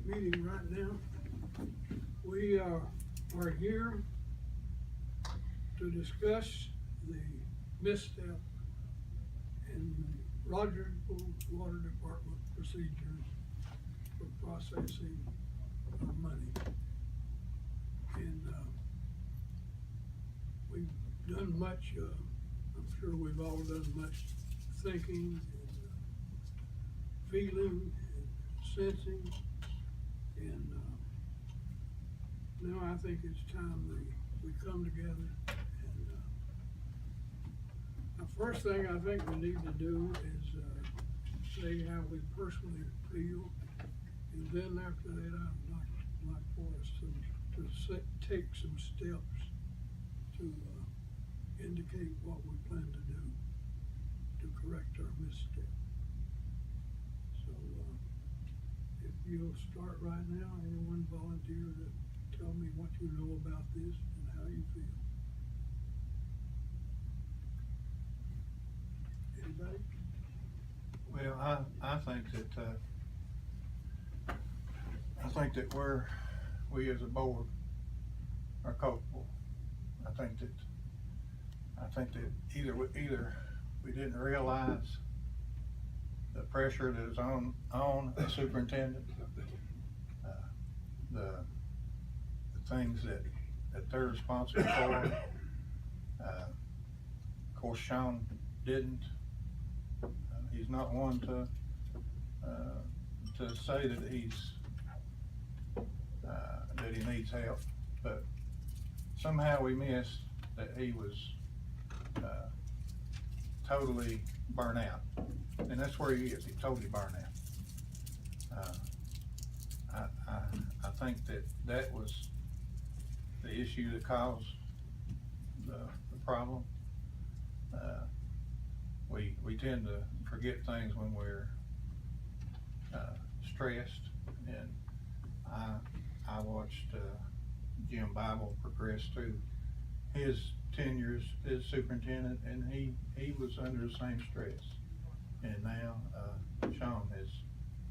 meeting right now. We are here to discuss the misstep in the Rogersville Water Department procedures for processing of money. And we've done much, I'm sure we've all done much thinking and feeling and sensing. And now I think it's time we come together. And the first thing I think we need to do is say how we personally feel. And then after that, I'd like for us to take some steps to indicate what we plan to do to correct our misstep. So if you'll start right now, anyone volunteer to tell me what you know about this and how you feel. Anybody? Well, I think that we as a board are culpable. I think that either we didn't realize the pressure that is on the superintendent, the things that they're responsible for. Of course, Shawn didn't. He's not one to say that he needs help, but somehow we missed that he was totally burnt out, and that's where he is. He's totally burnt out. I think that was the issue that caused the problem. We tend to forget things when we're stressed, and I watched Jim Bible progress through his tenures as superintendent, and he was under the same stress. And now Shawn has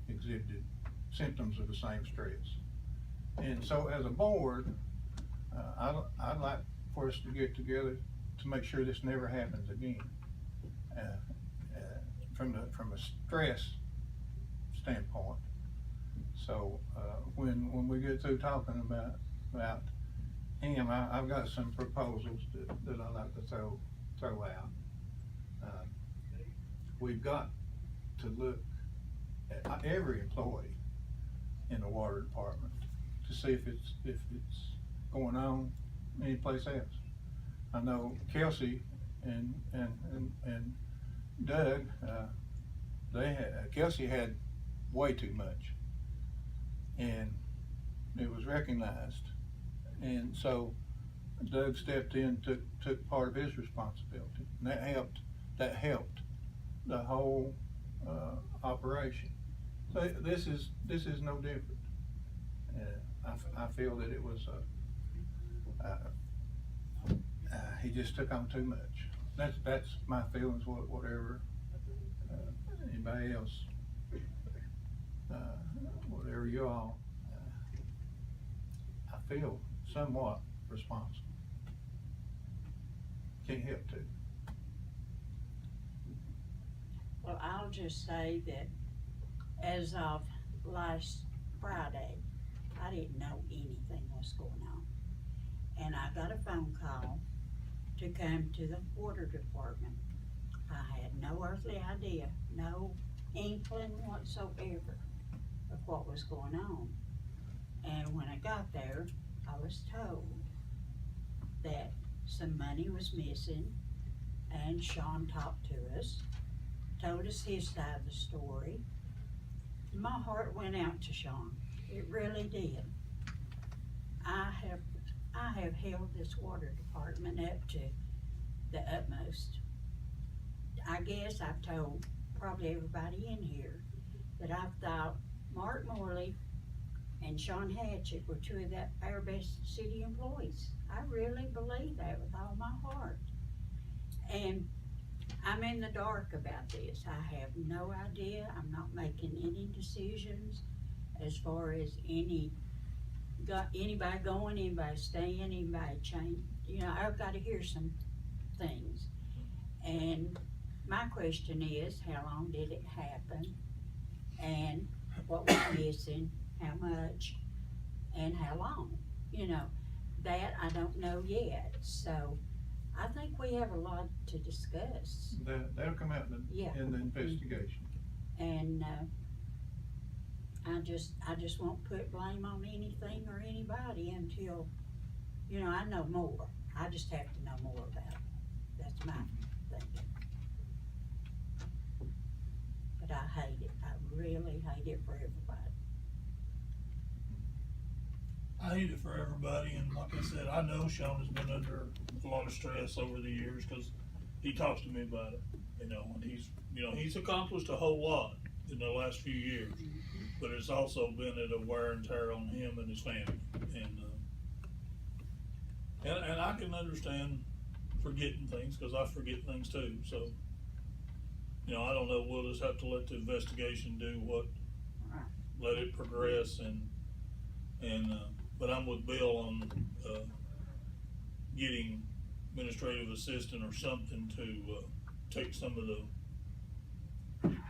exhibited symptoms of the same stress. And so as a board, I'd like for us to get together to make sure this never happens again. From a stress standpoint. So when we get through talking about him, I've got some proposals that I'd like to throw out. We've got to look at every employee in the water department to see if it's going on anyplace else. I know Kelsey and Doug, Kelsey had way too much, and it was recognized, and so Doug stepped in, took part of his responsibility, and that helped the whole operation. So this is no different. I feel that it was he just took on too much. That's my feelings. Whatever anybody else, whatever you all, I feel somewhat responsible. Can't help to. Well, I'll just say that as of last Friday, I didn't know anything was going on. And I got a phone call to come to the water department. I had no earthly idea, no inkling whatsoever of what was going on. And when I got there, I was told that some money was missing, and Shawn talked to us, told us his side of the story. My heart went out to Shawn. It really did. I have held this water department up to the utmost. I guess I've told probably everybody in here that I've thought Mark Morley and Shawn Hatchett were two of our best city employees. I really believe that with all my heart. And I'm in the dark about this. I have no idea. I'm not making any decisions as far as anybody going, anybody staying, anybody change. You know, I've gotta hear some things. And my question is, how long did it happen? And what was missing, how much, and how long? You know, that I don't know yet, so I think we have a lot to discuss. That'll come out Yeah. in the investigation. And, I just won't put blame on anything or anybody until, you know, I know more. I just have to know more about it. That's my thinking. But I hate it. I really hate it for everybody. I hate it for everybody, and like I said, I know Shawn has been under a lot of stress over the years, cause he talks to me about it, you know, and he's accomplished a whole lot in the last few years, but it's also been at a wear and tear on him and his family, and I can understand forgetting things, cause I forget things too, so, you know, I don't know, we'll just have to let the investigation do what, Right. let it progress, but I'm with Bill on, getting administrative assistant or something to, take some of the,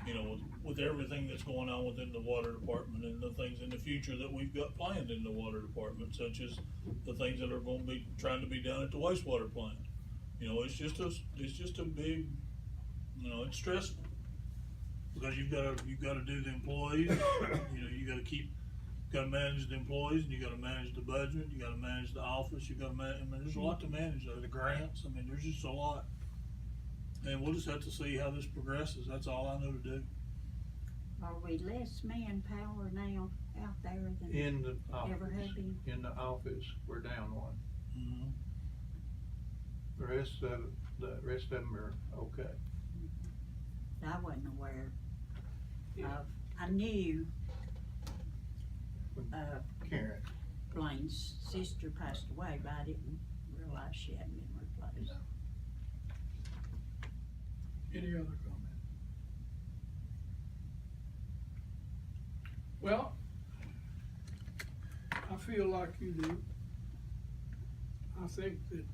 you know, with everything that's going on within the water department and the things in the future that we've got planned in the water department, such as the things that are gonna be, trying to be done at the wastewater plant. You know, it's just a big, you know, it's stressful. Because you've gotta do the employees, you know, you gotta manage the employees, and you gotta manage the budget, you gotta manage the office, you gotta I mean, there's a lot to manage there, the grants, I mean, there's just a lot. And we'll just have to see how this progresses, that's all I know to do. Are we less manpower now out there than In the ever have office, been? in the office, we're down one. Mm-hmm. The rest of them are okay. I wasn't aware of, I knew, Karen, Blaine's sister passed away, but I didn't realize she hadn't been replaced. Any other comment? Well, I feel like you do. I think that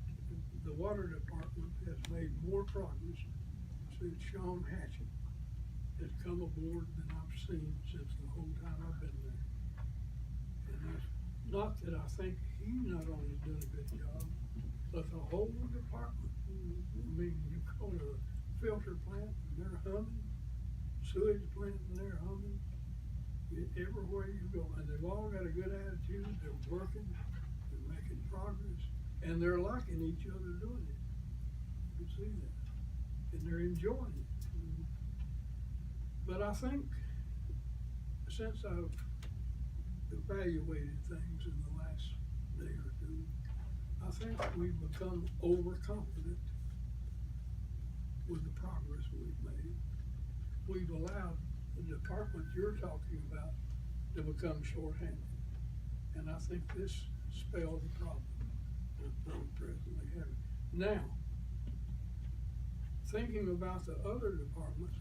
the water department has made more progress since Shawn Hatchett has come aboard than I've seen since the whole time I've been there. And that's not that I think he not only done a good job, but the whole department. I mean, you go to a filter plant and they're humming, sewage plant and they're humming. Everywhere you go, and they've all got a good attitude, they're working, they're making progress, and they're liking each other doing it. You see that, and they're enjoying it. But I think, since I've evaluated things in the last day or two, I think we've become overconfident with the progress we've made. We've allowed the department you're talking about to become shorthanded. And I think this spells the problem that we presently have. Now, thinking about the other departments,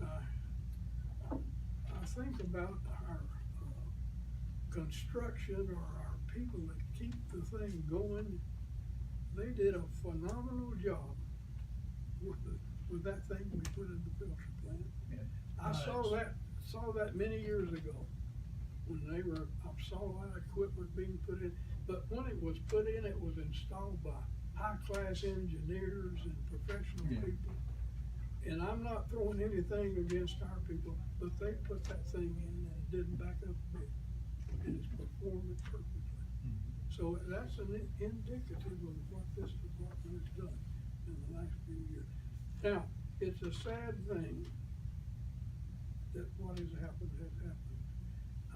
I think about our construction or our people that keep the thing going. They did a phenomenal job with that thing we put in the filter plant. Yeah. I saw that many years ago when I saw that equipment being put in, but when it was put in, it was installed by high-class engineers and professional people. And I'm not throwing anything against our people, but they put that thing in and it didn't back up a bit. And it's performing perfectly. So that's an indicative of what this department has done in the last few years. Now, it's a sad thing that what has happened.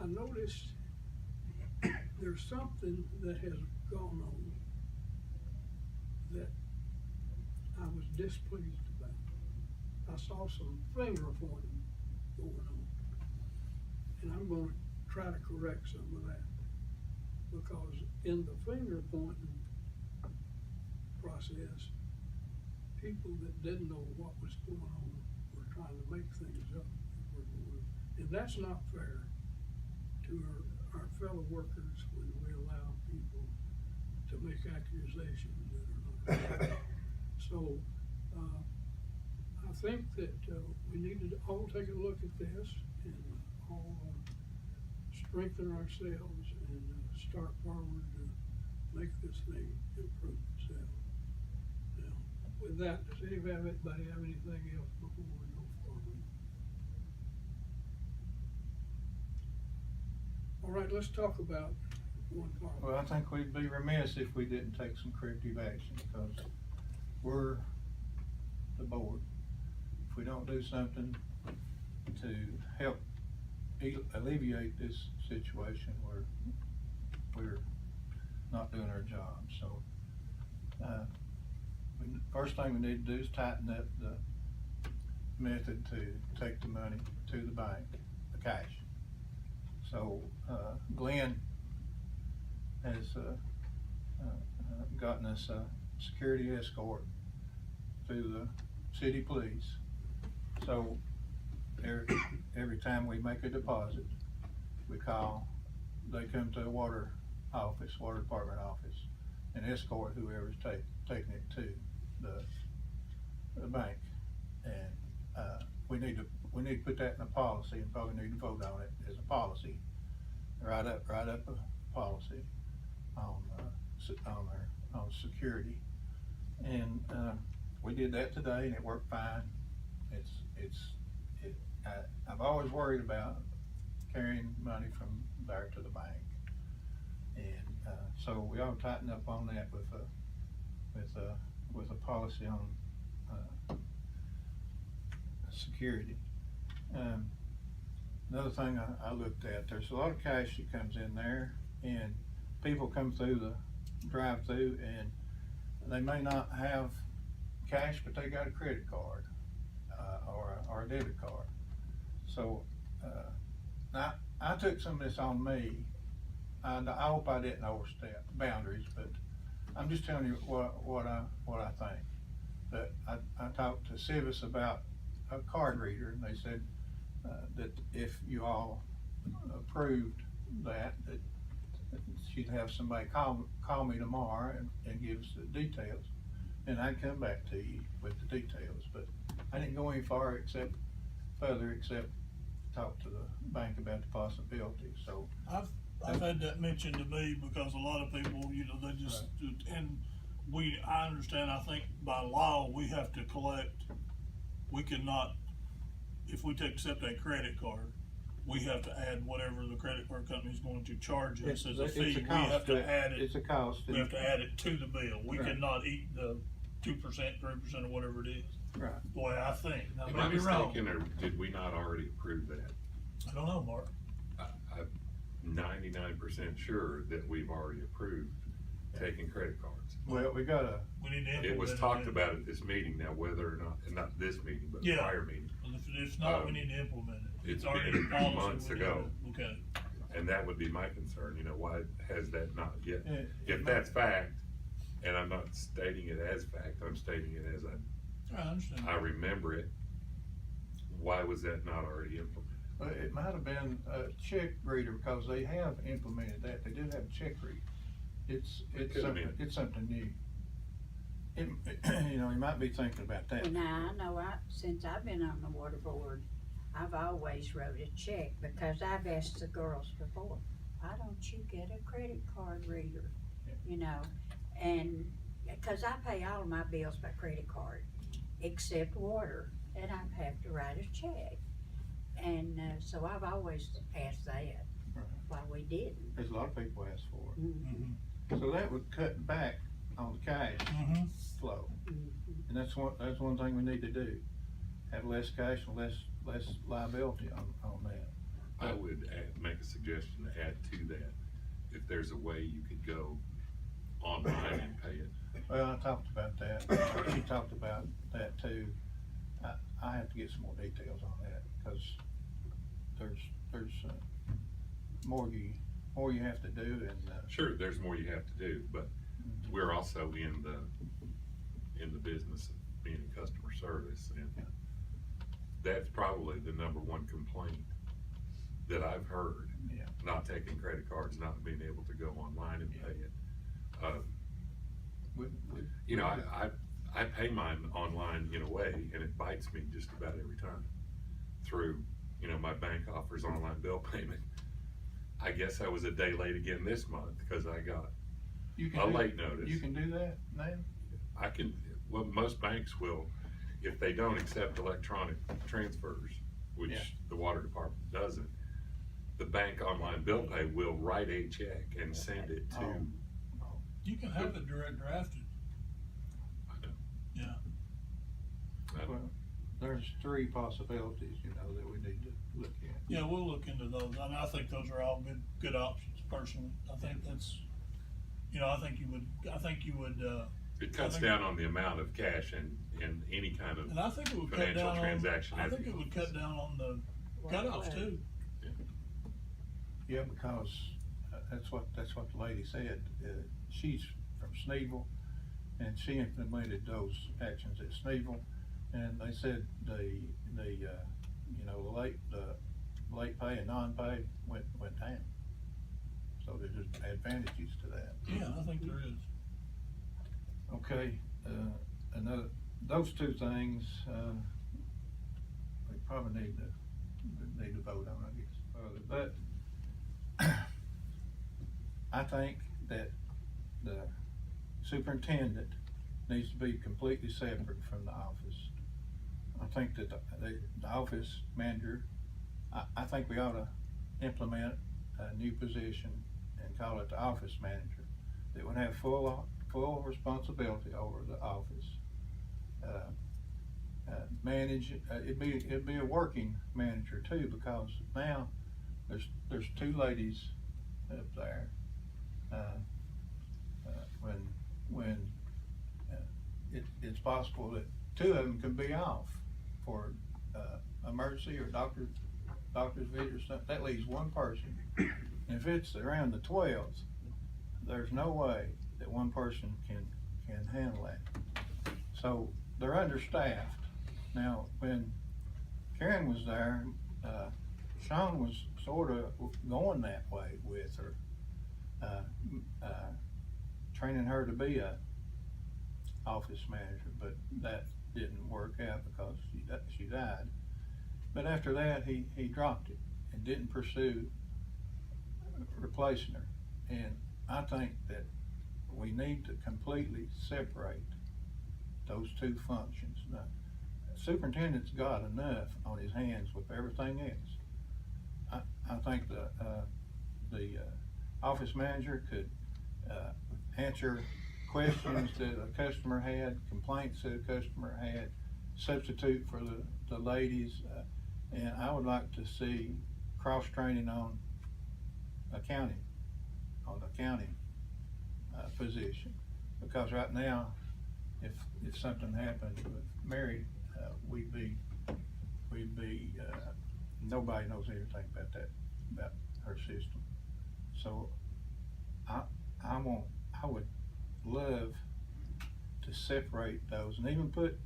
I noticed there's something that has gone on that I was displeased about. I saw some finger pointing going on. And I'm gonna try to correct some of that. Because in the finger pointing process, people that didn't know what was going on were trying to make things up. And that's not fair to our fellow workers when we allow people to make accusations that are not. So, I think that, we need to all take a look at this and all, strengthen ourselves and, start forward to make this thing improve itself. Now, with that, does anybody have anything else before we go forward? All right, let's talk about one part. Well, I think we'd be remiss if we didn't take some corrective action, because we're the board. If we don't do something to help alleviate this situation, we're not doing our job. So, first thing we need to do is tighten up the method to take the money to the bank, the cash. So, Glenn has, gotten us a security escort through the city police. So, every time we make a deposit, we call, they come to the water department office, and escort whoever's taking it to the bank. And, we need to put that in a policy, and probably need to vote on it as a policy. Write up a policy on security. And, we did that today, and it worked fine. I've always worried about carrying money from there to the bank. And, so we ought to tighten up on that with a policy on, security. Another thing I looked at, there's a lot of cash that comes in there, and people come through the drive-through and they may not have cash, but they got a credit card, or a debit card. So, I took some of this on me. I hope I didn't overstep boundaries, but I'm just telling you what I think. But I talked to Civis about a card reader, and they said, that if you all approved that she'd have somebody call me tomorrow and give us the details, and I'd come back to you with the details. But I didn't go any further except talk to the bank about the possibility. So I've had that mentioned to me, because a lot of people, they just, and I understand, I think by law, we have to collect, we cannot, if we accept a credit card, we have to add whatever the credit card company is going to charge us as a fee. We have to add it. It's a cost. We have to add it to the bill. We cannot eat the 2%, 3%, or whatever it is. Right. The way I think. Now, Am I maybe wrong. mistaken, or did we not already approve that? I don't know, Mark. I'm 99% sure that we've already approved taking credit cards. Well, we gotta. We need to implement It was it talked then. about at this meeting. Now, whether or not, and not this meeting, but the Yeah. prior meeting, Well, if it's not, we need to implement it. it's already been in policy, months we need ago. to- Okay. and that would be my concern, why has that not yet? Yeah, If that's fact, and I'm not stating it as fact, I'm stating it as I understand. I remember it, why was that not already implemented? Well, it might have been a check reader, because they have implemented that. They do have a check reader. It's Could've been. something new. You might be thinking about that. Well, now, I know since I've been on the water board, I've always wrote a check, because I've asked the girls before, why don't you get a credit card reader? And, cause I pay all of my bills by credit card, except water, and I have to write a check. And, so I've always asked that, Right. why we didn't. There's a lot of people ask for it. Mm-hmm. So that would cut back on the cash Mm-hmm. flow. Mhm. And that's one thing we need to do. Have less cash and less liability on that. I would make a suggestion to add to that, if there's a way you could go online and pay it. Well, I talked about that. She talked about that too. I have to get some more details on that, because there's more you have to do, and Sure, there's more you have to do, but we're also in the business of being in customer service, and that's probably the number one complaint that I've heard. Yeah. not taking credit cards, not being able to go online and pay it. You know, I pay mine online in a way, and it bites me just about every time through, you know, my bank offers online bill payment. I guess I was a day late again this month because I got a late notice. You can do that now? I can, well, most banks will, if they don't accept electronic transfers, which Yeah. the water department doesn't, the bank online bill pay will write a check and send it to. You can have it direct drafted, I know. yeah. Well, there's three possibilities, you know, that we need to look at. Yeah, we'll look into those, and I think those are all good options personally. I think that's, you know, I think you would, It cuts think- down on the amount of cash and any kind of and I think it would cut financial down on, transaction. I think it would cut down on the cutoffs too. Yeah, because that's what the lady said. She's from Sneeville, and she implemented those actions at Sneeville, and they said the late pay and non-pay went down. So there's just advantages to that. Yeah, I think there is. Okay, those two things, we probably need to vote on, I guess. But I think that the superintendent needs to be completely separate from the office. I think that the office manager, I think we ought to implement a new position and call it the office manager that would have full responsibility over the office. Manage, it'd be a working manager too, because now there's two ladies up there. When it's possible that two of them could be off for emergency or doctor's visit or something, that leaves one person. And if it's around the 12th, there's no way that one person can handle that. So they're understaffed. Now, when Karen was there, Shawn was sort of going that way with her, training her to be a office manager, but that didn't work out because she died. But after that, he dropped it and didn't pursue replacing her. And I think that we need to completely separate those two functions. Now, the superintendent's got enough on his hands with everything else. I think the office manager could answer questions that a customer had, complaints that a customer had, substitute for the ladies, and I would like to see cross-training on accounting position, because right now, if something happened with Mary, we'd be nobody knows anything about her system. So I would love to separate those and even put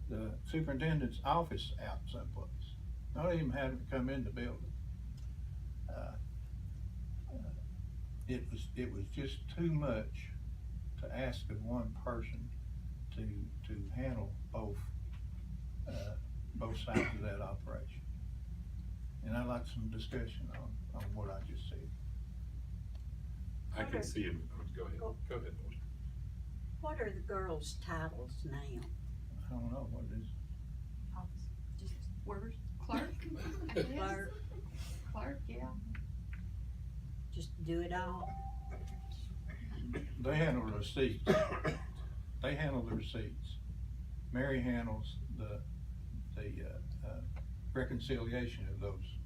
the superintendent's office out someplace. Not even have it come in the building. It was just too much to ask of one person to handle both sides of that operation. And I'd like some discussion on what I just said. I can see him. Go ahead. Go ahead. What are the girls' titles now? I don't know what it is. Office, just workers, clerk. Clerk, yeah. Just do it all? They handle the receipts. They handle the receipts. Mary handles the reconciliation of those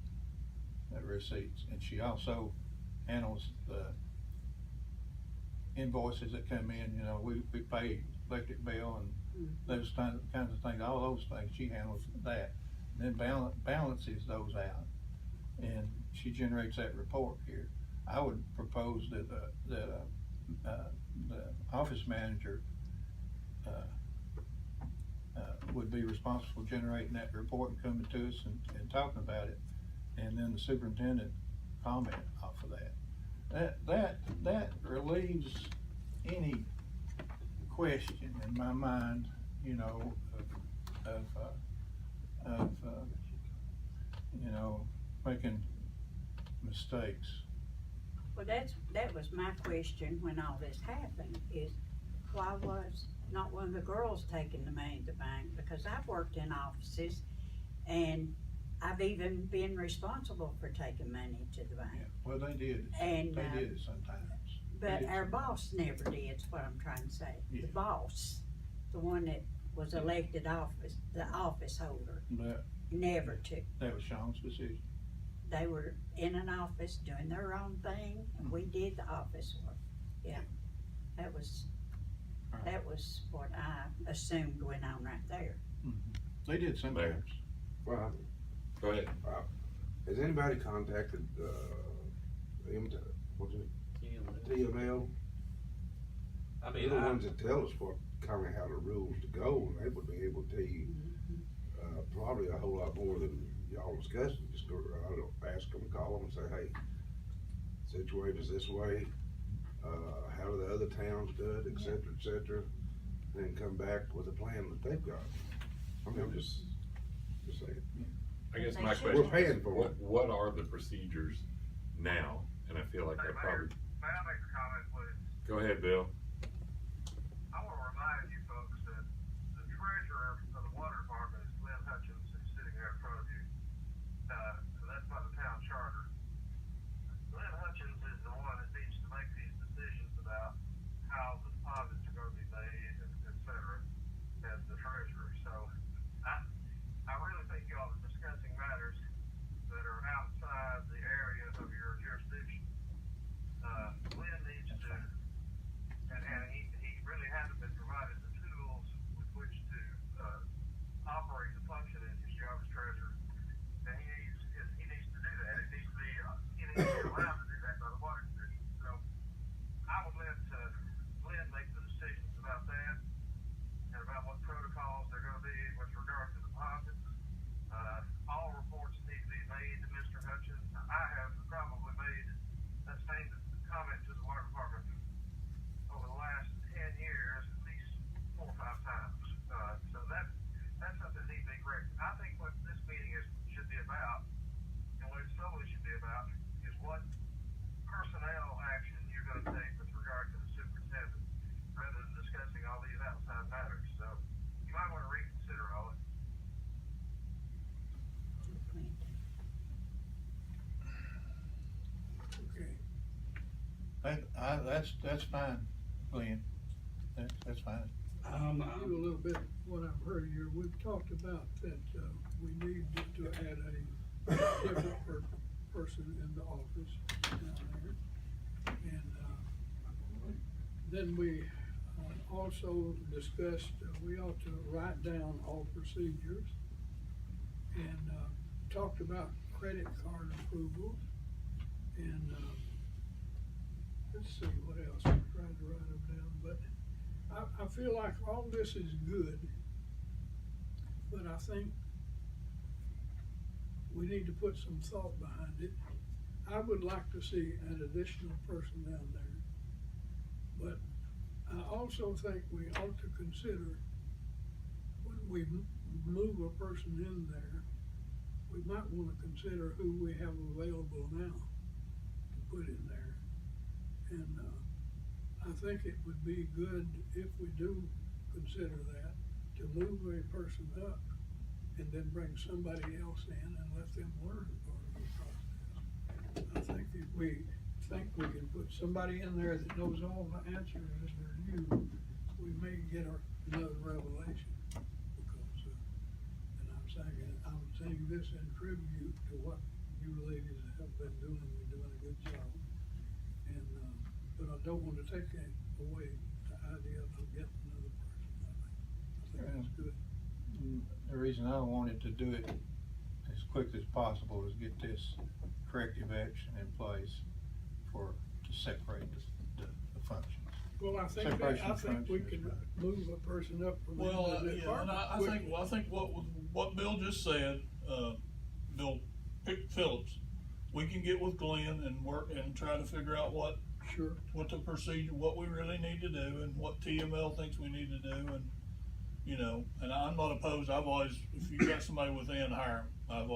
receipts, and she also handles the invoices that come in. You know, we pay electric bill and those kinds of things. All those things, she handles that, and then balances those out, and she generates that report here. I would propose that the office manager would be responsible for generating that report and coming to us and talking about it, and then the superintendent comment off of that. That relieves any question in my mind, you know, of you know, making mistakes. Well, that was my question when all this happened, is why was not one of the girls taking the money to the bank? Because I've worked in offices and I've even been responsible for taking money to the Yeah, bank. well, they did, And, they did it sometimes. But They did our sometimes. boss never did, is what I'm trying to say. Yeah. The boss, the one that was elected office, the office holder, But never took. that was Shawn's decision. They were in an office doing their own thing, and we did the office work. Yeah, that was what I assumed went on right there. They did sometimes. Well, Go ahead. has anybody contacted, what's it, TML? I They're mean, the ones that tell us what, kinda how the rules to go, and they would be able to tell you, probably a whole lot more than y'all discussing. Just go, I don't ask them, call them and say, hey, situate us this way, how do the other towns do it, et cetera, then come back with a plan that they've got. I mean, I'm just saying. I guess They my should. question We're paying is, for it. what are the procedures now? And I feel like I probably, May I make a comment, please? go ahead, Bill. I want to remind you folks that the treasurer of the water department is Lynn Hutchins, who's sitting there in front of you. So that's by the town charter. Lynn Hutchins is the one that needs to make these decisions about how the deposits are going to be made, et cetera, as the treasurer. So I really think y'all are discussing matters that are outside the area of your jurisdiction. Lynn needs to, and he really hasn't been provided the tools with which to operate the function in his job as treasurer. And he needs to do that. He needs to be allowed to do that by the water commission. So I would let Lynn make the decisions about that and about what protocols they're going to be with regard to deposits. All reports need to be made to Mr. Hutchins. I have probably made that same comment to the water department over the last 10 years, at least 4 or 5 times. So that's something that needs to be corrected. I think what this meeting should be about, and what it solely should be about, is what personnel action you're going to take with regard to the superintendent, rather than discussing all these outside matters. So you might want to reconsider all of it. Okay. That's fine, Glenn. That's fine. You a little bit what I've heard here. We've talked about that, we need to add a different person in the office down there. And, then we, also discussed, we ought to write down all procedures. And, talked about credit card approvals. And, let's see what else. I tried to write them down, but I feel like all this is good, but I think we need to put some thought behind it. I would like to see an additional person down there, but I also think we ought to consider when we move a person in there, we might want to consider who we have available now to put in there. And, I think it would be good if we do consider that, to move a person up and then bring somebody else in and let them learn part of the process. I think if we think we can put somebody in there that knows all the answers that are new, we may get another revelation. Because, and I'm saying this in tribute to what you ladies have been doing. You're doing a good job. And, but I don't want to take away the idea of getting another person. I think that's good. The reason I wanted to do it as quick as possible is get this corrective action in place to separate the functions. Well, I think we can move a person up from Well, the yeah, and I think what Bill just said, Bill Phillips, we can get with Glenn and work and try to figure out what the procedure, what we really need to do and what TML thinks we need to do and, you know, and I'm not opposed, I've always, if you got somebody within, hire them.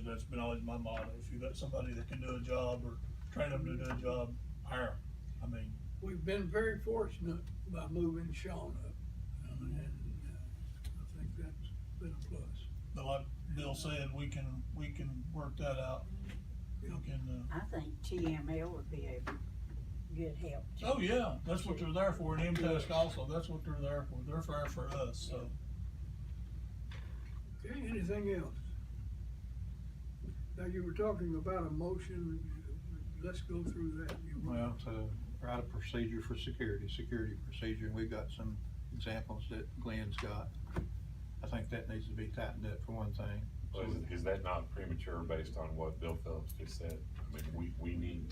That's been always my motto, if you got somebody that can do a job or train them to do a job, hire them. I mean. We've been very fortunate by moving Shawn up, and I think that's been a plus. But like Bill said, we can work that out. We can, I think TML would be a good help. too. oh yeah, that's what they're there for, and MTS also, that's what they're there for, they're fair for us, so. Okay, anything else? Now, you were talking about a motion, let's go through that. Well, to write a procedure for security procedure, and we've got some examples that Glenn's got. I think that needs to be tightened up for one thing. Well, is that not premature based on what Bill Phillips just said? I mean, we need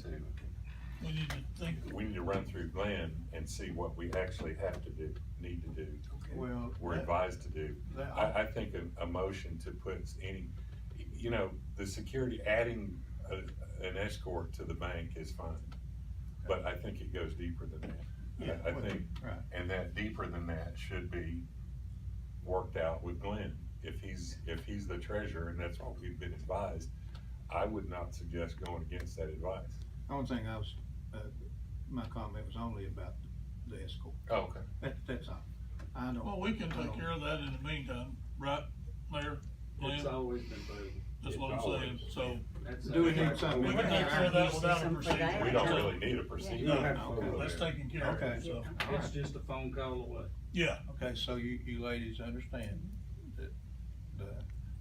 to run through Glenn and see what we actually have to do, need to do. Well, We're advised to do. I think a motion to put any, you know, the security, adding an escort to the bank is fine. But I think it goes deeper than that. Yeah, I think, right. and that deeper than that should be worked out with Glenn. If he's the treasurer and that's what we've been advised, I would not suggest going against that advice. The only thing I was, my comment was only about the escort. Oh, okay. That's all. I don't. Well, we can take care of that in the meantime, right, Mayor? It's Glenn? always been voted. That's what I'm saying, so Do we need something? we can take care of that without a procedure. We don't really need a procedure. You don't have to vote on That's it. taken care of, Okay. so, It's just a phone call away. yeah. Okay, so you ladies understand that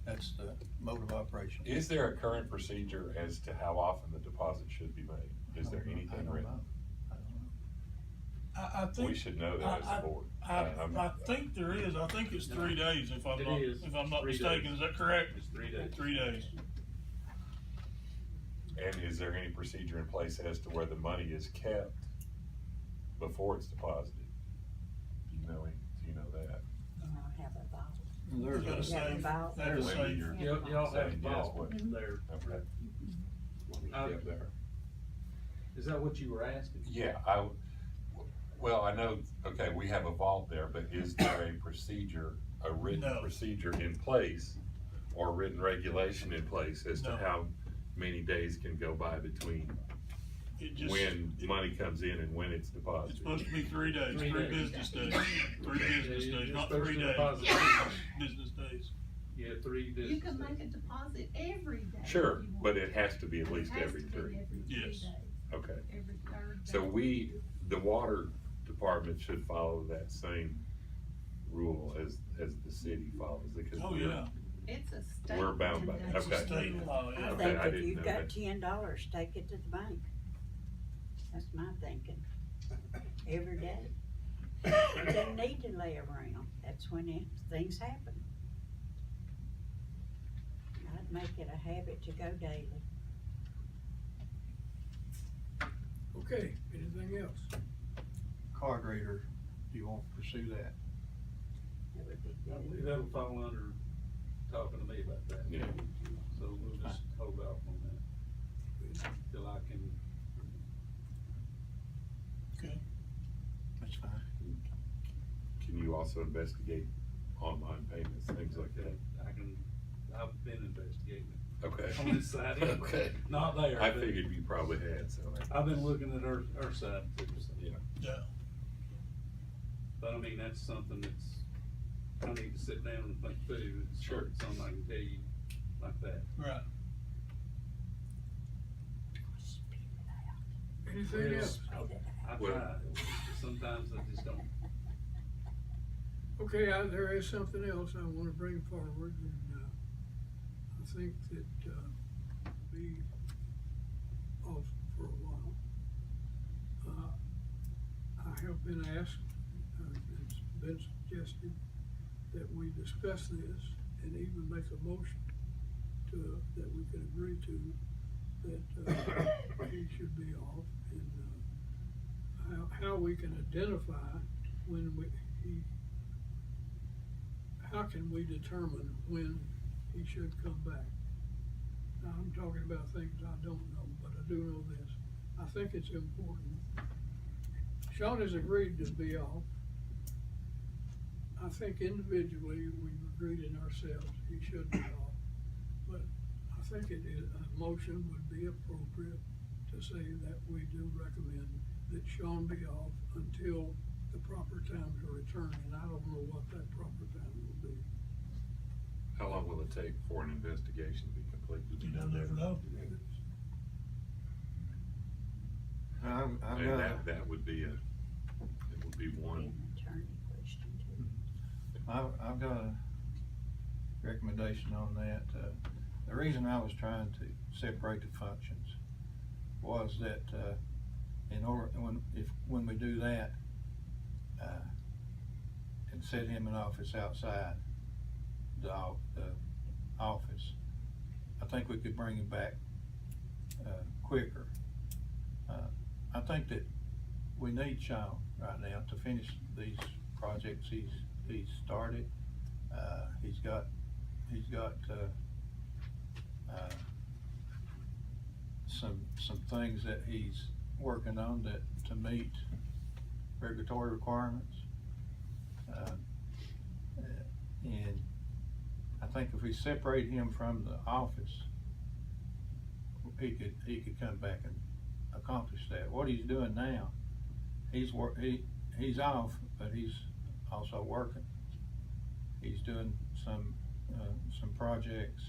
that's the mode of operation. Is there a current procedure as to how often the deposit should be made? Is there I anything don't written? know. I don't know. I think. We should know that as a board. I think there is, I think it's 3 days if I'm It not, is. if I'm not 3 mistaken, days. is that correct? It's 3 days. 3 days. And is there any procedure in place as to where the money is kept before it's deposited? Do you know that? I have a bottle. There's Gotta a- say, about- gotta Maybe say, you're Y'all have saying a yes, vault what? there. Okay. Up there. Is that what you were asking? Yeah, well, I know, okay, we have a vault there, but is there a procedure, a written No. procedure in place or written regulation in place as to No. how many days can go by between it just, when money comes in and when it's it's deposited? supposed to be 3 days, 3 3 days. business days, 3 business Yeah, days, you're not supposed 3 to days, deposit. business days. Yeah, 3 business You can days. make a deposit every day. if Sure, you want. but it has to be at It least has every to be 3. every 3 Yes. days, Okay, every third so day. the water department should follow that same rule as the city follows, because Oh, yeah, It's a state. we're bound by that. mandate. it's a Okay. state law, I yeah. Okay, think I if didn't you've know got that. $10, take it to the bank. That's my thinking. Every day. You don't need to lay around. That's when things happen. I'd make it a habit to go daily. Okay, anything else? Card reader, do you want to pursue that? That would be I believe good. that'll fall under talking to me about that. Yeah. So we'll just hold off on that till I can. Okay, That's fine. Can you also investigate online payments, things like that? I've been investigating Okay. it on this side. Okay. Not there. I but figured you probably had, so. I've been looking at our side too, so. Yeah. yeah, But I mean, that's something that's, I need to sit down and think through. It's Sure. something I can tell you like that. right. Anything else? I Well- try, sometimes I just don't. Okay, there is something else I wanna bring forward, and, I think that, be off for a while. I have been asked, it's been suggested that we discuss this and even make a motion that we could agree to, that, he should be off, and, how we can identify when how can we determine when he should come back? I'm talking about things I don't know, but I do know this. I think it's important. Shawn has agreed to be off. I think individually, we've agreed in ourselves, he should be off. But I think a motion would be appropriate to say that we do recommend that Shawn be off until the proper time to return, and I don't know what that proper time will be. How long will it take for an investigation to be completed? You never know. I've And got, that would be it would be one. An attorney question too. I've got a recommendation on that. The reason I was trying to separate the functions was that, when we do that, and set him in office outside the office, I think we could bring him back, quicker. I think that we need Shawn right now to finish these projects he's started. He's got some things that he's working on to meet regulatory requirements. And I think if we separate him from the office, he could come back and accomplish that. What he's doing now, he's off, but he's also working. He's doing some projects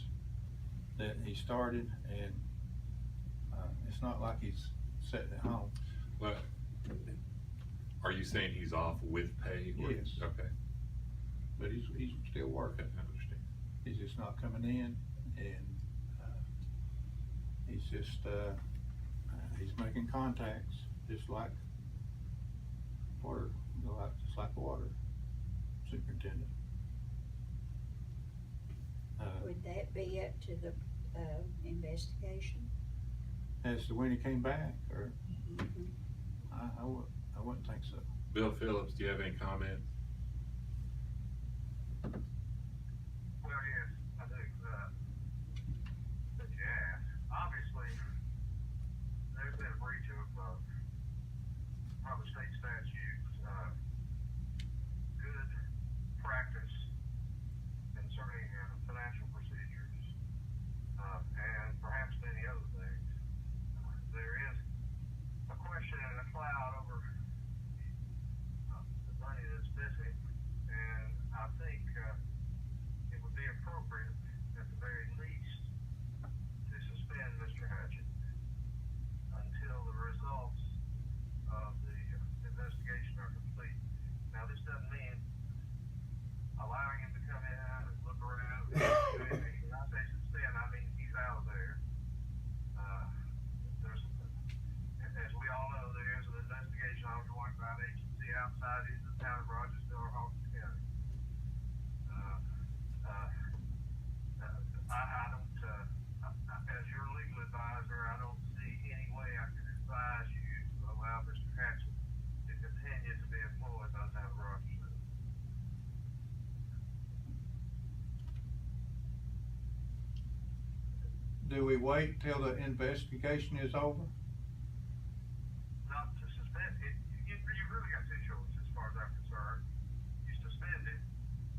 that he started, and it's not like he's sitting at home. Well, are you saying he's off with pay? Or? Yes. Okay. But he's still working. I understand. He's just not coming in, and he's just he's making contacts, just like the water superintendent. Would that be up to the, investigation? As to when he came back, or Mhm. I wouldn't think so. Bill Phillips, do you have any comment? Well, yes, I do, that you asked. Obviously, there's been a breach of, probably state statutes, good practice concerning, financial procedures, and perhaps many other things. There is a question and a cloud over, the money that's missing, and I think, it would be appropriate, at the very least, to suspend Mr. Hatchett until the results of the investigation are complete. Now, this doesn't mean allowing him to come in and look around. When I say suspend, I mean he's out of there. As we all know, there is an investigation ongoing by an agency outside of the town of Rogersville or Hawkins County. I don't, as your legal advisor, I don't see any way I could advise you to allow Mr. Hatchett to continue to be employed by the town of Rogersville. Do we wait till the investigation is over? Not to suspend it, you really got two choices as far as I'm concerned. You suspend it,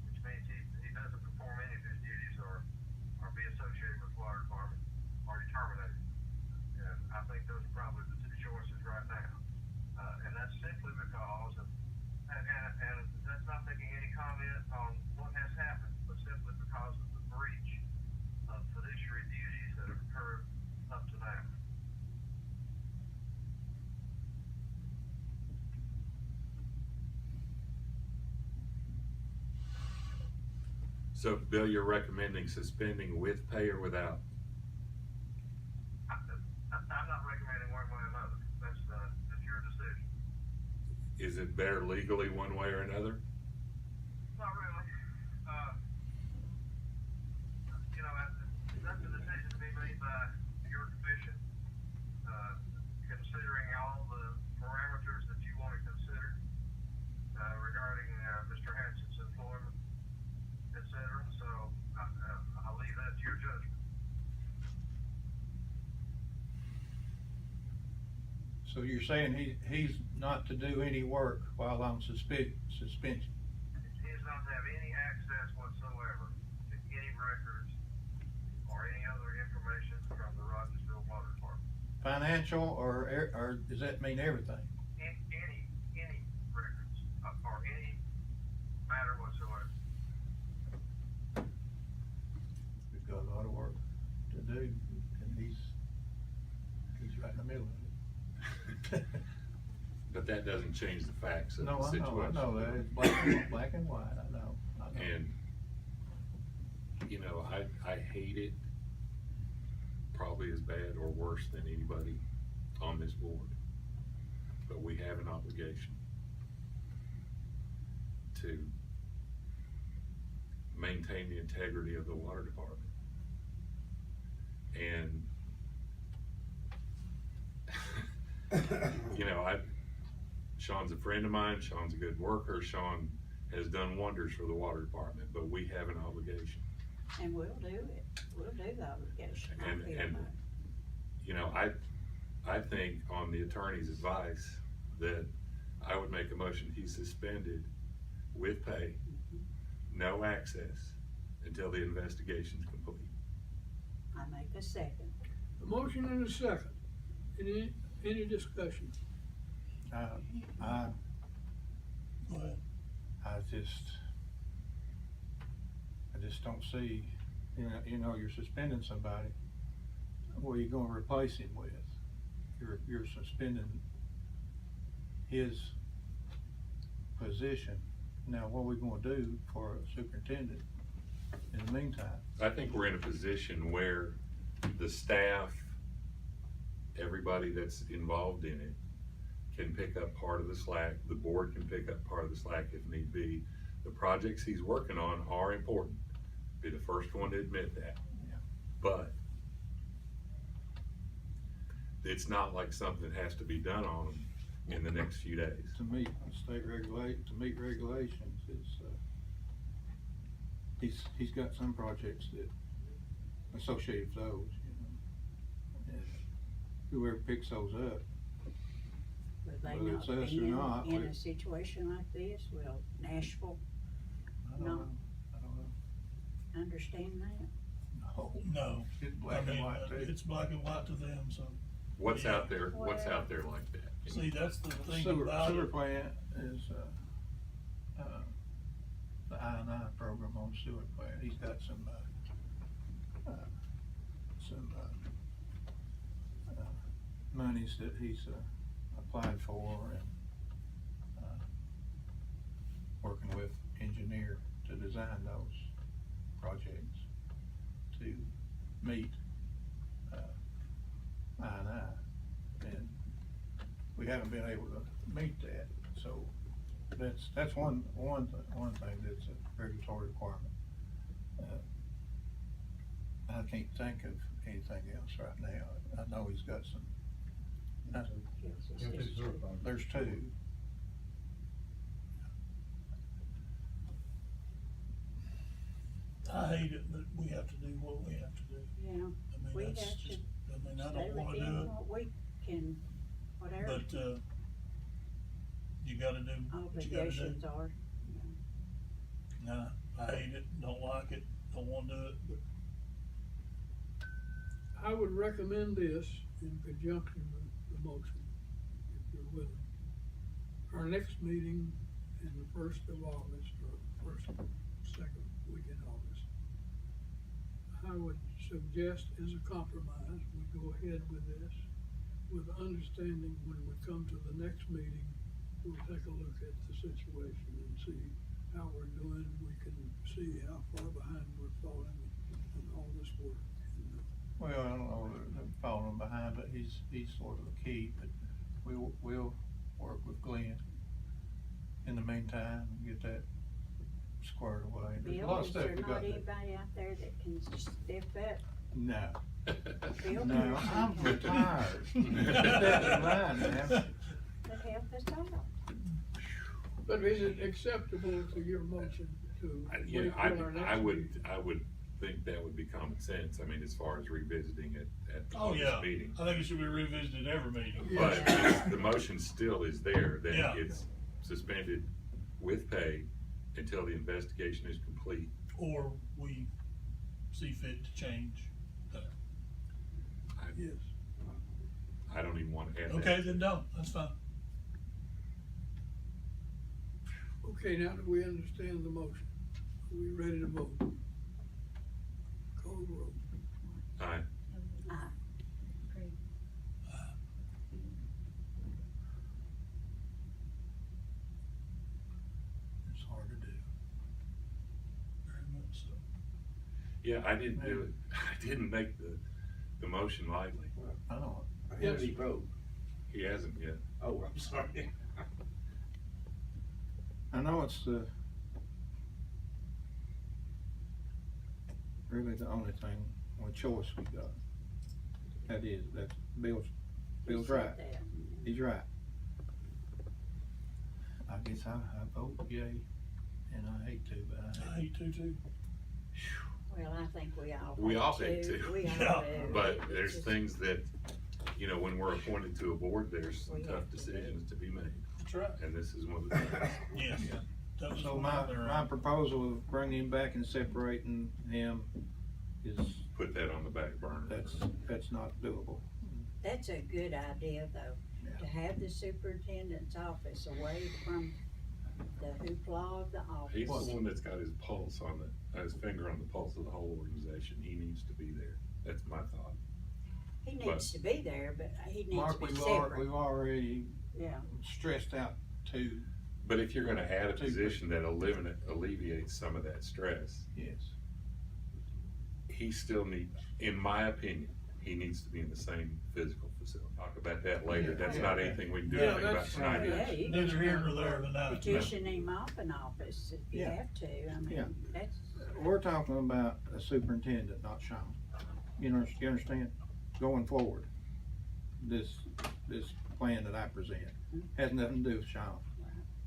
which means he doesn't perform any of his duties or be associated with the water department, or you terminate it. And I think those are probably the two choices right now. And that's simply because of, and that's not making any comment on what has happened, but simply because of the breach of fiduciary duties that have occurred up to now. So, Bill, you're recommending suspending with pay or without? I'm not recommending one way or another. That's your decision. Is it better legally one way or another? Not really. That's a decision to be made by your commission, considering all the parameters that you want to consider, regarding, Mr. Hatchett's employment, et cetera. So, I'll leave that to your judgment. So you're saying he's not to do any work while on suspension? He is not to have any access whatsoever to any records or any other information from the Rogersville Water Department. Financial or does that mean everything? Any records or any matter whatsoever. We've got a lot of work to do, and he's right in the middle of it. But that doesn't change the facts of the No, I situation. know that, it's black and white, I know. And, you know, I hate it probably as bad or worse than anybody on this board. But we have an obligation to maintain the integrity of the water department. And you know, Shawn's a friend of mine, Shawn's a good worker, Shawn has done wonders for the water department, but we have an obligation. And we'll do it, we'll do the obligation. I And, feel and, that. you know, I think on the attorney's advice that I would make a motion, he's suspended with pay, no access until the investigation's complete. I make a second. A motion and a second. Any discussion? I Go ahead. I just don't see, you know, you're suspending somebody, what are you gonna replace him with? You're suspending his position. Now, what are we gonna do for a superintendent in the meantime? I think we're in a position where the staff, everybody that's involved in it, can pick up part of the slack, the board can pick up part of the slack if need be. The projects he's working on are important, be the first one to admit that. Yeah. But it's not like something has to be done on them in the next few days. To meet regulations is, he's got some projects that associated with those, you know. And whoever picks those up, Will they whether not it's us be or not, in we- a situation like this? Will Nashville I don't No. know, I don't know. understand that? No, No, it's I black and mean, white too. it's black and white to them, so. What's Yeah. out there like that? See, that's the thing Sewer about it. plant is, the I&I program on sewer plant, he's got some monies that he's, applied for and, working with engineer to design those projects to meet, I&I. And we haven't been able to meet that, so that's one thing that's a regulatory requirement. I can't think of anything else right now. I know he's got some, there's two. I hate it, but we have to do what we have to do. Yeah, I mean, we that's have to just, I mean, I stay don't wanna within do what we can, whatever it, but, you gotta do what you gotta do. obligations are. Nah, I hate it, don't like it, don't wanna do it, but I would recommend this in conjunction with the motion, if you're willing. Our next meeting in the 1st of August, or second week in August. I would suggest as a compromise, we go ahead with this, with the understanding when we come to the next meeting, we'll take a look at the situation and see how we're doing. We can see how far behind we're falling in all this work. Well, I don't know that they're falling behind, but he's sort of a key, but we'll work with Glenn in the meantime, and get that squared away. There's a lot Bill, of is stuff there we not got to. anybody out there that can step up? No, Bill no, Pearson I'm can retired. Keep that in mind, man. To help us out. But is it acceptable to your motion to You wait know, till our next meeting? I would think that would be common sense. I mean, as far as revisiting it at the Oh, August yeah, meeting. I think it should be revisited every meeting. But Yeah. the motion still is there, that Yeah. it's suspended with pay until the investigation is complete. Or we see fit to change that. Yes. I don't even wanna add that. Okay, then no, that's fine. Okay, now that we understand the motion, are we ready to vote? Call the roll. Aye. It's hard to do. Very much so. Yeah, I didn't do it, I didn't make the motion lightly. I know. How did he vote? He hasn't yet. Oh, I'm sorry. I know it's really the only thing, one choice we got. That's Bill's right. There. He's right. I guess I vote yay, and I hate to, but I hate to too. Well, I think We all hate to. We all Yeah. do. But It's there's just- things that, you know, when we're appointed to a board, there's some We tough have to do. decisions to be made, That's right. and this is one of the things. Yes. That was So one my other, proposal of bringing him back and separating him is, Put that on the back burner. that's not doable. That's a good idea, though, to have the superintendent's office away from the hoopla of the He's office. the one that's got his pulse on his finger on the pulse of the whole organization. He needs to be there. That's my thought. He needs to be there, but he needs to Mark, be we've separate. already Yeah, stressed out two, But if you're gonna add a position that alleviates some of that stress, yes. he still in my opinion, he needs to be in the same physical facility. Talk about that later. That's Yeah. not anything we can do Yeah, anything about that's- tonight. yeah, you Neither can here nor there tonight. petition him off an office if you Yeah. have to, I Yeah. mean, that's, We're talking about a superintendent, not Shawn. You understand? Going forward, this plan that I present has nothing to do with Shawn.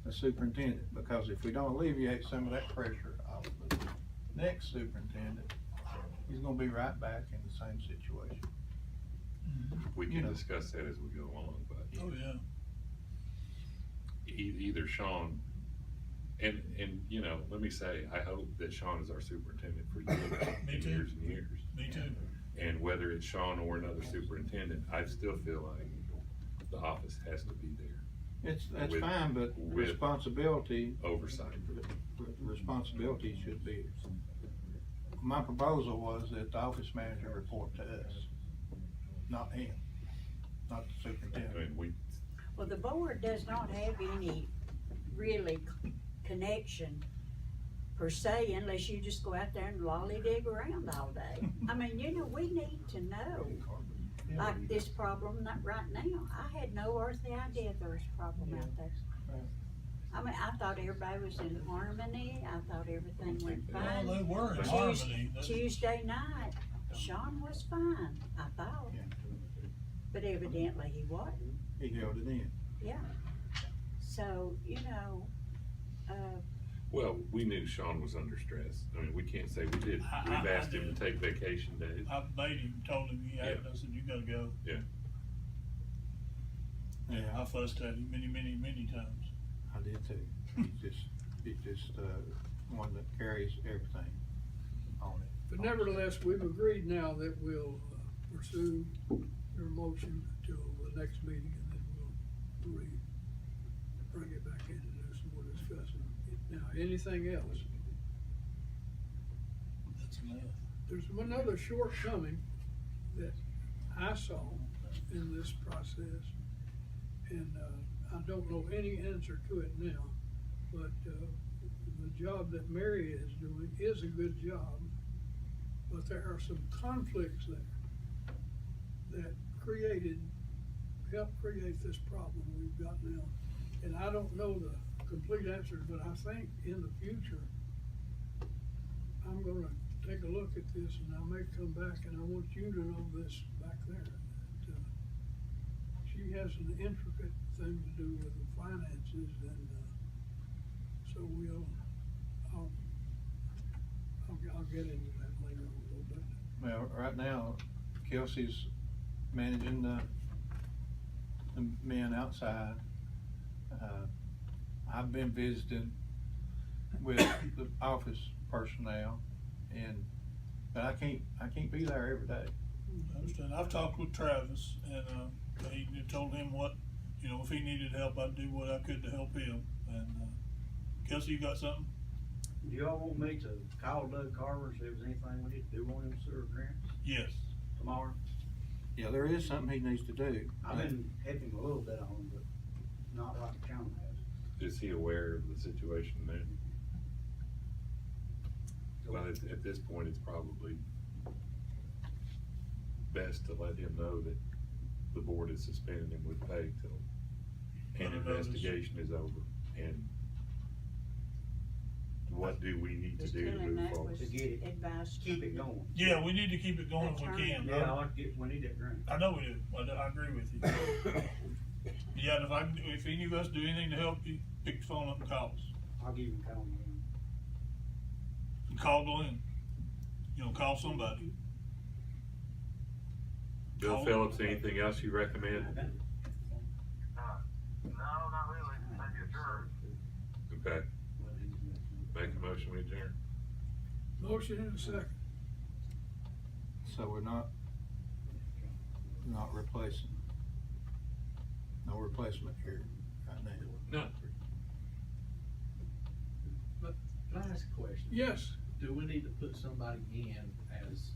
A superintendent, because if we don't alleviate some of that pressure off the next superintendent, he's gonna be right back in the same situation. We You can know. discuss that as we go along, but Oh, yeah. either Shawn, and, you know, let me say, I hope that Shawn is our superintendent for years Me and too. years and years. Me too. And whether it's Shawn or another superintendent, I still feel like the office has to be there, That's With- fine, but with- responsibility, oversight. responsibility should be, my proposal was that the office manager report to us, not him, not the I superintendent. mean, well, the board does not have any really connection per se, unless you just go out there and lollygag around all day. I mean, you know, we need to know, like this problem right now, I had no earthly idea there was a problem out there. I mean, I thought everybody was in harmony, I thought everything went Well, fine. they were in Tues- harmony. That's- Tuesday night, Shawn was fine, I thought, Yeah. but evidently he wasn't, He held it in. yeah. So, you know, well, we knew Shawn was under stress. I mean, we can't say we didn't. We've I asked him to did. take vacation days. I made him, told him he had, it. I said, you gotta go. Yeah, I fussed at him many times. I did too. It's just, one that carries everything on it. But nevertheless, we've agreed now that we'll pursue your motion until the next meeting, and then we'll bring it back in and do some more discussing. Now, anything else? That's enough. There's another shortcoming that I saw in this process, and I don't know any answer to it now, but the job that Mary is doing is a good job, but there are some conflicts there that helped create this problem we've got now. And I don't know the complete answer, but I think in the future, I'm gonna take a look at this, and I may come back, and I want you to know this back there, that she has an intricate thing to do with the finances, and so I'll get into that later Well, right now, Kelsey's managing the men outside. I've been visiting with the office personnel but I can't be there every day. I understand. I've talked with Travis and, he told him what, you know, if he needed help, I'd do what I could to help him. And, Kelsey, you got something? Do y'all want me to call Doug Carver, see if there's anything we need to do on them sewer grants Yes. tomorrow? Yeah, there is something he needs to do. I've been helping him a little bit on them, but not like Shawn has. Is he aware of the situation then? Well, at this point, it's probably best to let him know that the board is suspending him with pay till an investigation is over. And what do we need to Just do tell to him move that forward? was To get it, advice. keep it going. Yeah, we need to keep it going if we can. Yeah, we need that grant. I know we do. I agree with you. Yeah, and if any of us do anything to help you, pick the phone up and call us. I'll give him a call. And call Glenn. You know, call somebody. Bill Call- Phillips, anything else you recommend? No, not really, maybe adjourn. Okay, make a motion, we adjourn. Motion in a second. So we're not replacing. No replacement here right now. No. Can I ask a question? Yes, Do we need to put somebody in as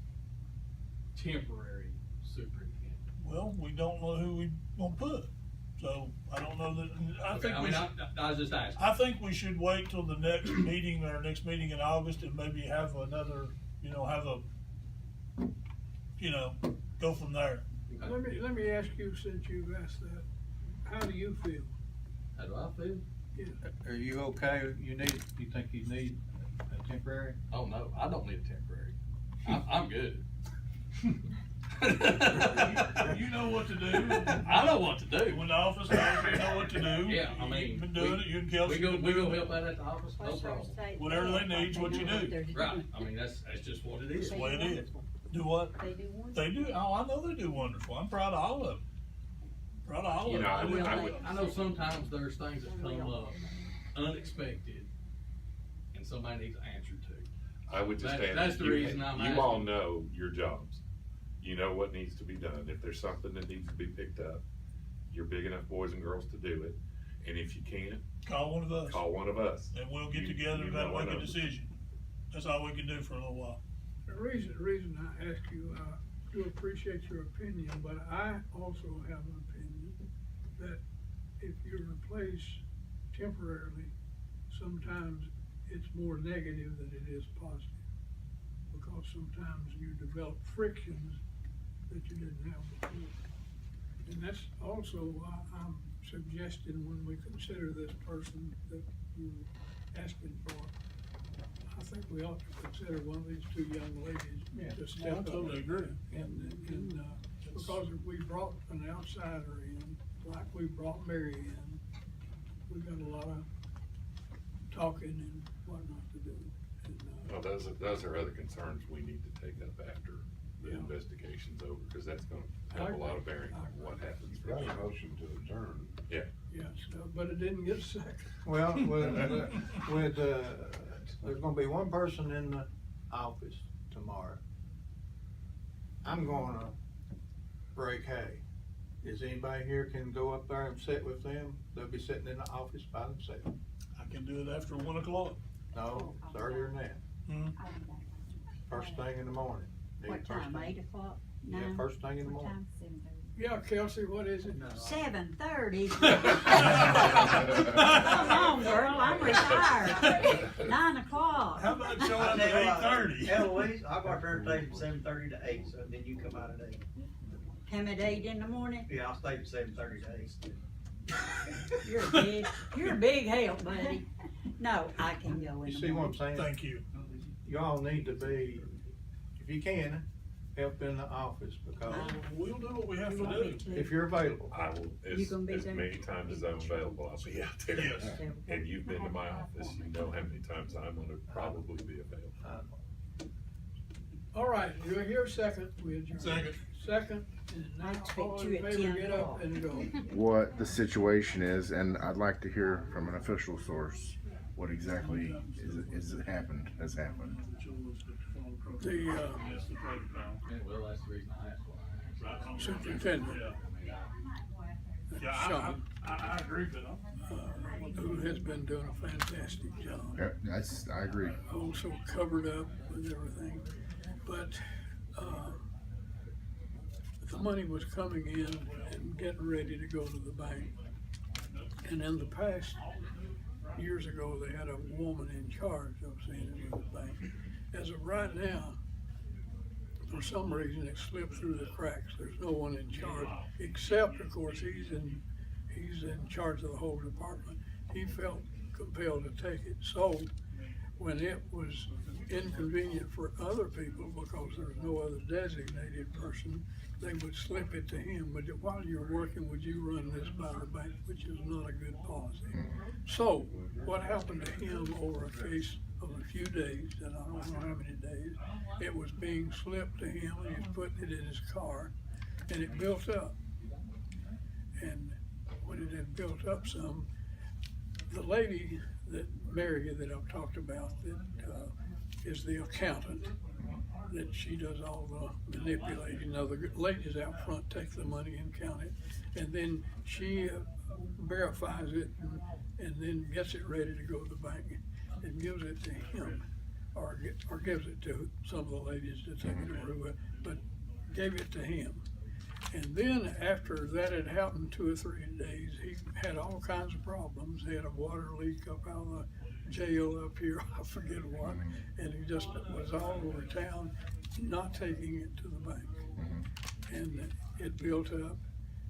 temporary superintendent? Well, we don't know who we gonna put, so I don't know that, I was just asking. I think we should wait till the next meeting, or next meeting in August, and maybe have another, go from there. let me ask you, since you've asked that, how do you feel? How do I feel? Are you okay? You think you need a temporary? Oh, no, I don't need a temporary. I'm good. You know what to do. I know what to do. When the office knows, you know what to do. Yeah, I mean, You've been doing it, you and Kelsey. We been go doing it. help out at the office, no What's their problem. state Whatever they law, need is what you know do. they're Right, doing. I mean, that's just what it is. That's the way it is. Do what? They do one. They do, oh, I know they do wonderful. I'm proud of all of them. Proud of all You of know, them. I know sometimes there's things that come up unexpected and somebody needs answered to. I would just add. That's the reason I'm You all asking. know your jobs. You know what needs to be done. If there's something that needs to be picked up, you're big enough boys and girls to do it. And if you can't, Call one of us. call one of us. And we'll get You- together you and know make our a numbers. decision. That's all we can do for a little while. The reason I ask you, I do appreciate your opinion, but I also have an opinion that if you replace temporarily, sometimes it's more negative than it is positive. Because sometimes you develop frictions that you didn't have before. And that's also why I'm suggesting when we consider this person that you're asking for, I think we ought to consider one of these two young ladies to step I up. totally agree. And, because if we brought an outsider in, like we brought Mary in, we got a lot of talking and whatnot to do. And, Well, those are other concerns we need to take up after the Yeah. investigation's over, because that's gonna have a lot of bearing on what happens. Got a motion to adjourn. yes, but it didn't get second. Well, there's gonna be one person in the office tomorrow. I'm gonna break hay. Is anybody here can go up there and sit with them? They'll be sitting in the office by themselves. I can do it after 1 o'clock. No, it's earlier than that. First thing in the morning. What First time, thing. 8 o'clock, Yeah, 9? first thing in the What morning. time? 7:30. Yeah, Kelsey, what is it? 7:30. Come on, girl, I'm retired. 9 o'clock. How about showing up I'll at tell you what, 8:30? Eloise, I'll go out there and stay from 7:30 to 8, so then you come out at 8. Come at 8 in the morning. Yeah, I'll stay from 7:30 to 8. You're a big help, buddy. No, I can go in You the see what I'm morning. saying? Thank you. Y'all need to be, if you can, help in the office, because We'll do what we have to do. if you're available. I will, You gonna be as there? many times as I'm available, I'll be out there. Yes. And you've been to my office, you know how many times I'm gonna probably be available. All right, do I hear a second? We adjourn. Second. Second, and now Expect all you in at favor, 10 get up o'clock. and go. What the situation is, and I'd like to hear from an official source what exactly has happened. The, Well, that's the reason I asked what I asked. superintendent, Yeah, Shawn, I agree, but who has been doing a fantastic job. Yeah, I agree. Also covered up with everything, but, the money was coming in and getting ready to go to the bank. And in the past, years ago, they had a woman in charge of seeing it with the bank. As of right now, for some reason, it slipped through the cracks. There's no one in charge, except, of course, he's in charge of the whole department. He felt compelled to take it. So when it was inconvenient for other people because there was no other designated person, they would slip it to him. But while you're working, would you run this by the bank, which is not a good policy. So what happened to him over a case of a few days, and I don't know how many days, it was being slipped to him, and he was putting it in his car, and it built up. And when it had built up some, the lady that Mary that I've talked about, that is the accountant, that she does all the manipulating. Now, the ladies out front take the money and count it, and then she verifies it and then gets it ready to go to the bank and gives it to him, or gives it to some of the ladies to take it over, but gave it to him. And then after that had happened 2 or 3 days, he had all kinds of problems. He had a water leak up out of the jail up here, I forget what, and he just was all over town, not taking it to the bank. And it built up,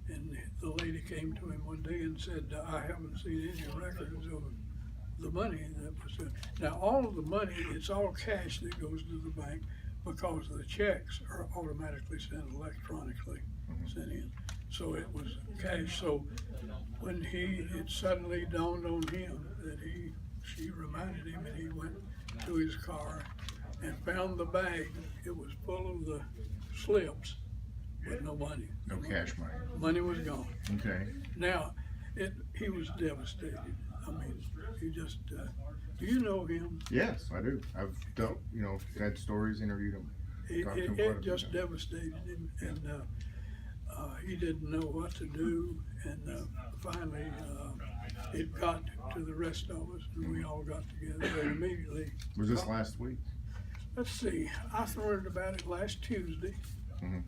and the lady came to him one day and said, I haven't seen any records of the money that was, now all of the money, it's all cash that goes to the bank because the checks are automatically sent electronically, sent in. So it was cash. So when it suddenly dawned on him that she reminded him, and he went to his car and found the bag. It was full of the slips with no money. No cash money. Money was gone. Okay. Now, he was devastated. I mean, he just, do you know him? Yes, I do. I've dealt, had stories, interviewed him. talked to him quite a It bit. just devastated him, and he didn't know what to do, and finally, it got to the rest of us, and we all got together and immediately. Was this last week? Let's see, I learned about it last Tuesday, Mhm.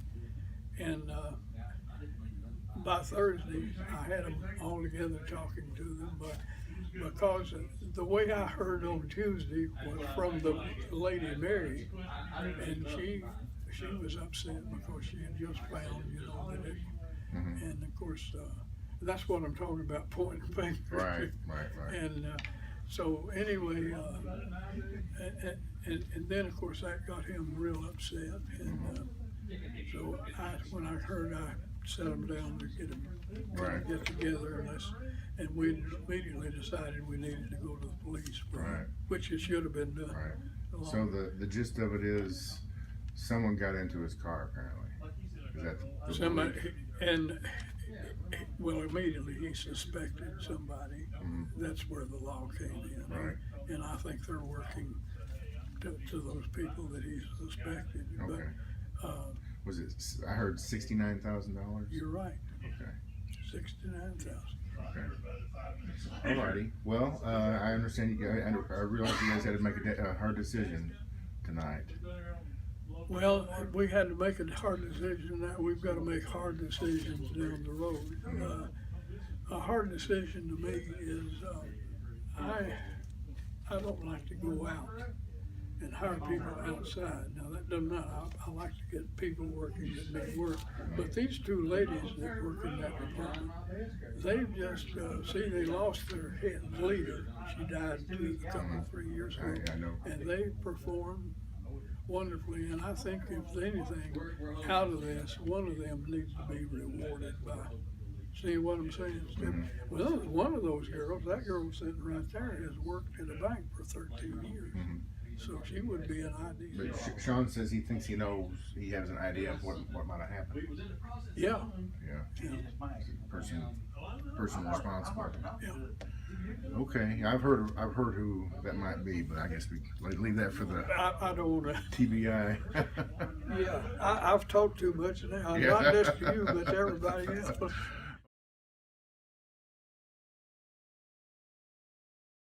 and by Thursday, I had them all together talking to them, but because the way I heard on Tuesday was from the lady Mary, and she was upset because she had just found, that it, and of course, that's what I'm talking about, pointing fingers. Right. And so anyway, and then of course that got him real upset, and so when I heard, I set them down to get together, and we immediately decided we needed to go to the police, which it should have been done. Right. So the gist of it is, someone got into his car apparently. Is that the Somebody, belief? and well, immediately he suspected somebody. That's where the law came in. Right. And I think they're working to those people that he suspected. Okay. But Was it? I heard $69,000. you're right, Okay. 69,000. Okay. Alrighty. Well, I understand. I realize you guys had to make a hard decision tonight. Well, we had to make a hard decision. Now we've got to make hard decisions down the road. A hard decision to me is I don't like to go out and hire people outside. Now that does not. I like to get people working that need work. But these two ladies that work in that department, they've just they lost their head leader. She died 3 years ago, I know. and they performed wonderfully. And I think if anything out of this, one of them needs to be rewarded by. See what I'm saying? Well, one of those girls, that girl sitting right there, has worked at a bank for 13 years. So she would be an idea. But Shawn says he thinks he knows, he has an idea of what might have happened. Yeah, Yeah, yeah. person responsible. Yeah. Okay, I've heard who that might be, but I guess we leave that for the I don't wanna, TBI. yeah, I've talked too much now, Yeah. not just to you, but to everybody else.